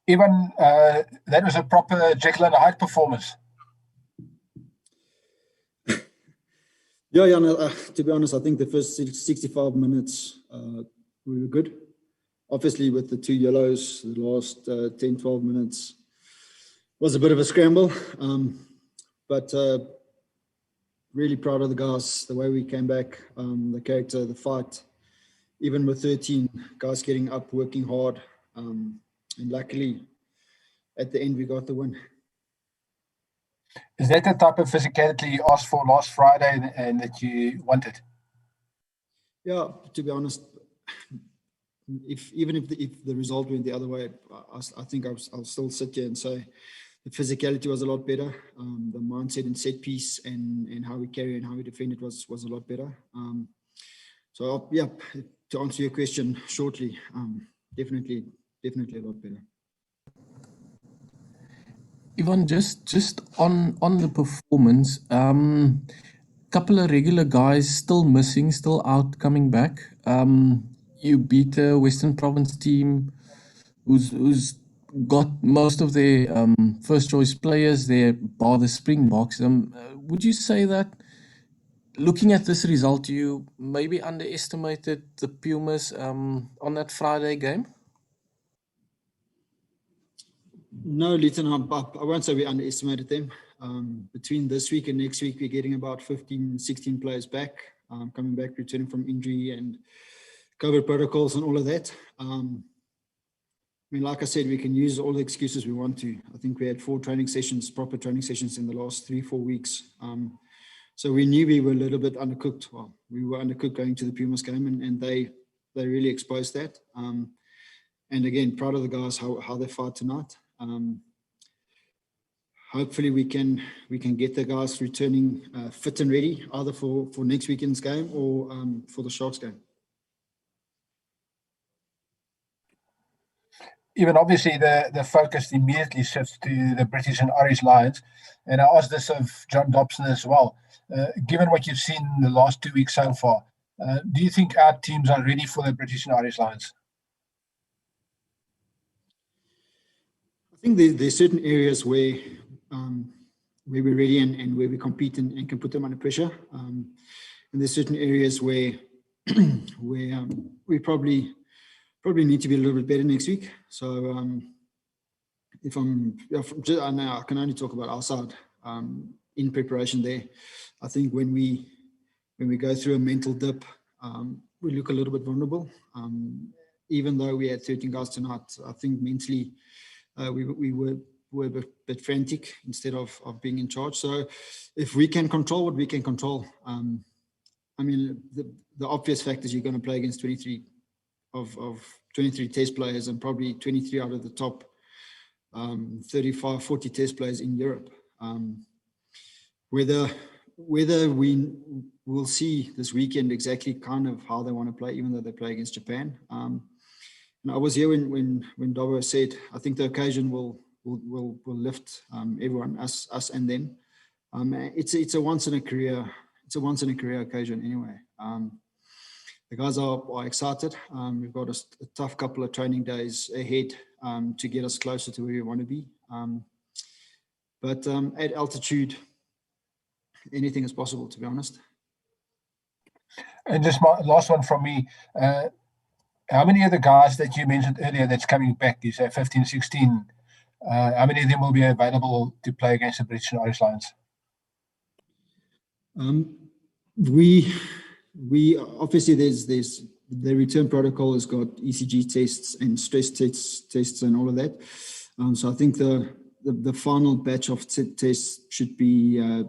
Even that was a proper Jekyll and Hyde performance. Yeah, Jan, to be honest, I think the first 65 minutes we were good. Obviously, with the 2 yellows, the last 10, 12 minutes was a bit of a scramble. But really proud of the guys, the way we came back, the character, the fight. Even with 13 guys getting up, working hard. And luckily, at the end, we got the win. Is that the type of physicality you asked for last Friday and that you wanted? Yeah, to be honest, even if the result went the other way, I think I'll still sit here and say the physicality was a lot better. The mindset and set piece and how we carry and how we defend it was a lot better. So yeah, to answer your question shortly, definitely a lot better. Ivan, just on the performance, couple of regular guys still missing, still out, coming back. You beat a Western Province team who's got most of their first choice players there, bar the Springboks. Would you say that looking at this result, you maybe underestimated the Pumas on that Friday game? No, Leighton, I won't say we underestimated them. Between this week and next week, we're getting about 15, 16 players back, coming back, returning from injury and COVID protocols and all of that. I mean, like I said, we can use all the excuses we want to. I think we had 4 training sessions, proper training sessions in the last 3-4 weeks. So we knew we were a little bit undercooked. Well, we were undercooked going to the Pumas game, and they really exposed that. And again, proud of the guys, how they fought tonight. Hopefully we can get the guys returning fit and ready, either for next weekend's game or for the Sharks game. Even obviously the focus immediately shifts to the British and Irish Lions. And I asked this of John Dobson as well. Given what you've seen in the last 2 weeks so far, do you think our teams are ready for the British and Irish Lions? I think there's certain areas where we're ready and where we compete and can put them under pressure. And there's certain areas where we probably need to be a little bit better next week. So I know I can only talk about our side in preparation there. I think when we go through a mental dip, we look a little bit vulnerable. Even though we had 13 guys tonight, I think mentally we were a bit frantic instead of being in charge. So if we can control what we can control, I mean, the obvious fact is you're going to play against 23 of 23 test players and probably 23 out of the top 35, 40 test players in Europe. Whether we will see this weekend exactly kind of how they want to play, even though they play against Japan. And I was here when Dobbo said, I think the occasion will lift everyone, us and them. It's a once in a career occasion anyway. The guys are excited. We've got a tough couple of training days ahead to get us closer to where we want to be. But at altitude, anything is possible, to be honest. And just my last one from me. How many of the guys that you mentioned earlier that's coming back, you say 15, 16, how many of them will be available to play against the British and Irish Lions? We obviously there's the return protocol has got ECG tests and stress tests and all of that. So I think the final batch of tests should be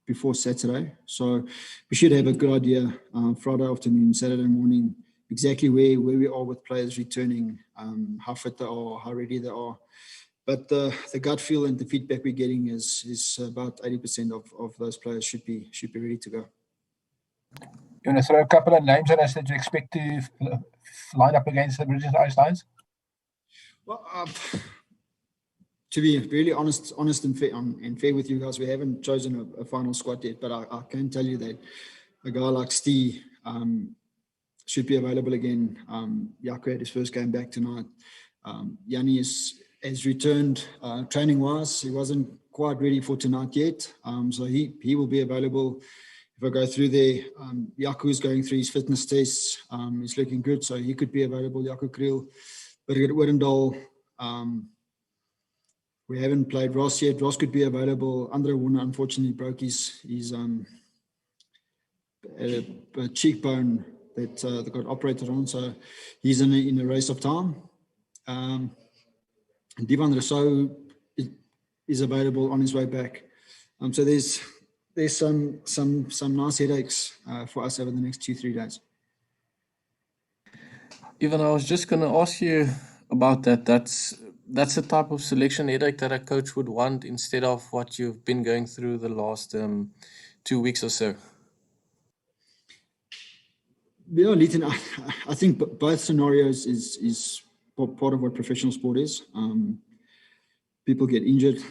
before Saturday. So we should have a good idea Friday afternoon, Saturday morning, exactly where we are with players returning, how fit they are, how ready they are. But the gut feel and the feedback we're getting is about 80% of those players should be ready to go. You want to throw a couple of names at us that you expect to line up against the British and Irish Lions? Well, to be really honest and fair with you guys, we haven't chosen a final squad yet, but I can tell you that a guy like Steve should be available again. Jaco had his first game back tonight. Yanni is has returned training-wise. He wasn't quite ready for tonight yet, so he will be available. If I go through there, Jaco's going through his fitness tests. He's looking good, so he could be available. Jaco Kriel, Birgit Oudendal. We haven't played Ross yet. Ross could be available. Andre Warner unfortunately broke his a cheekbone that got operated on, so he's in a race of time. Divan Rousseau is available on his way back. So there's some nice headaches for us over the next 2-3 days. Even I was just going to ask you about that. That's the type of selection headache that a coach would want instead of what you've been going through the last 2 weeks or so. Yeah, Leighton, I think both scenarios is part of what professional sport is. People get injured.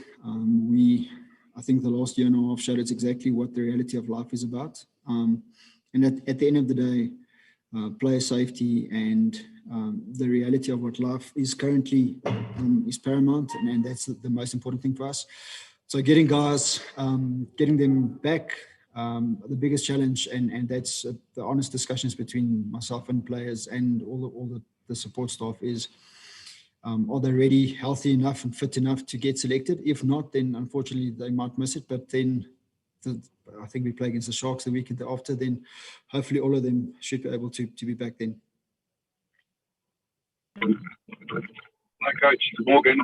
I think the last year and a half showed us exactly what the reality of life is about. And at the end of the day, player safety and the reality of what life is currently is paramount, and that's the most important thing for us. So getting guys, getting them back, the biggest challenge, and that's the honest discussions between myself and players and all the support staff is, are they ready, healthy enough and fit enough to get selected? If not, then unfortunately they might miss it. But then I think we play against the Sharks the weekend after, then hopefully all of them should be able to be back then. Hi, Coach Morgan.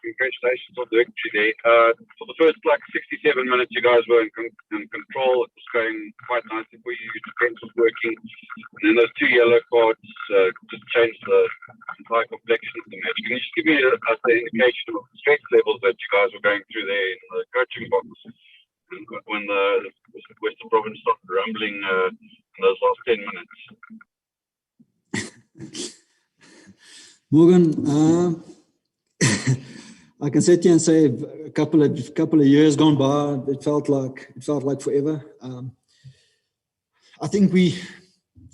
Congratulations on the victory there. For the first 67 minutes, you guys were in control. It was going quite nicely for you. Your defense was working. And then those 2 yellow cards just changed the entire complexion of the match. Can you just give me an indication of the stress levels that you guys were going through there in the coaching box when the Western Province started rumbling in those last 10 minutes? Morgan, I can sit here and say a couple of years gone by, it felt like forever. I think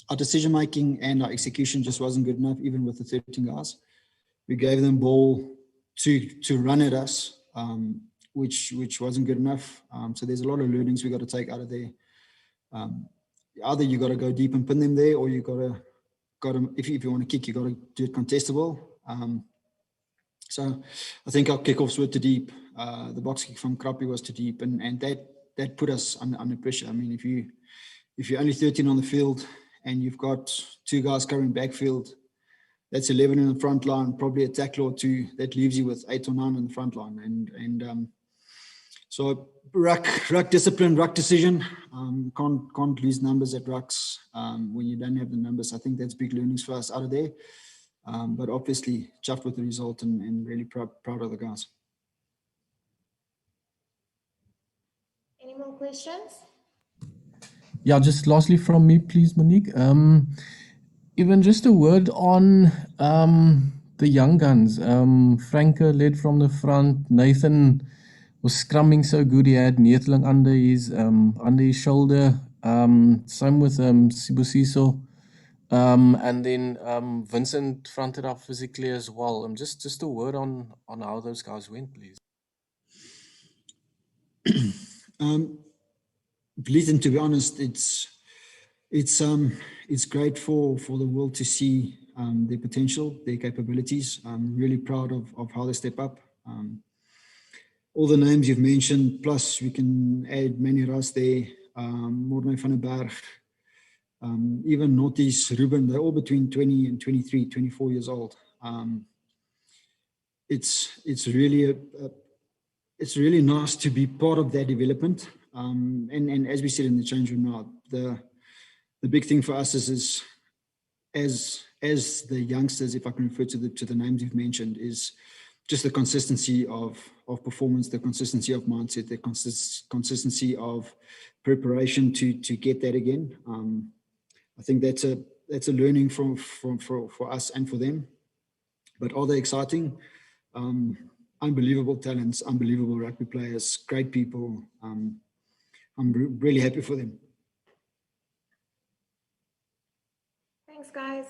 our decision making and our execution just wasn't good enough, even with the 13 guys. We gave them ball to run at us, which wasn't good enough. So there's a lot of learnings we got to take out of there. Either you got to go deep and pin them there, or you got to if you want to kick, you got to do it contestable. So I think our kickoffs were too deep. The box kick from Krappie was too deep, and that put us under pressure. I mean, if you're only 13 on the field and you've got 2 guys covering backfield, that's 11 in the front line, probably a tackle or 2. That leaves you with 8 or 9 in the front line. And so ruck discipline, ruck decision. Can't lose numbers at rucks when you don't have the numbers. I think that's big learnings for us out of there. But obviously chuffed with the result and really proud of the guys. Any more questions? Yeah, just lastly from me, please, Monique. Even just a word on the young guns. Franke led from the front. Nathan was scrumming so good. He had Neethling under his shoulder. Same with Sibusiso. And then Vincent fronted up physically as well. Just a word on how those guys went, please. Leighton, to be honest, it's great for the world to see their potential, their capabilities. I'm really proud of how they step up. All the names you've mentioned, plus we can add Manny Ras there, Morne van den Berg, even Notis, Rooyen, they're all between 20 and 23, 24 years old. It's really nice to be part of that development. And as we said in the change room now, the big thing for us is as the youngsters, if I can refer to the names you've mentioned, is just the consistency of performance, the consistency of mindset, the consistency of preparation to get that again. I think that's a learning for us and for them. But are they exciting? Unbelievable talents, unbelievable rugby players, great people. I'm really happy for them. Thanks, guys.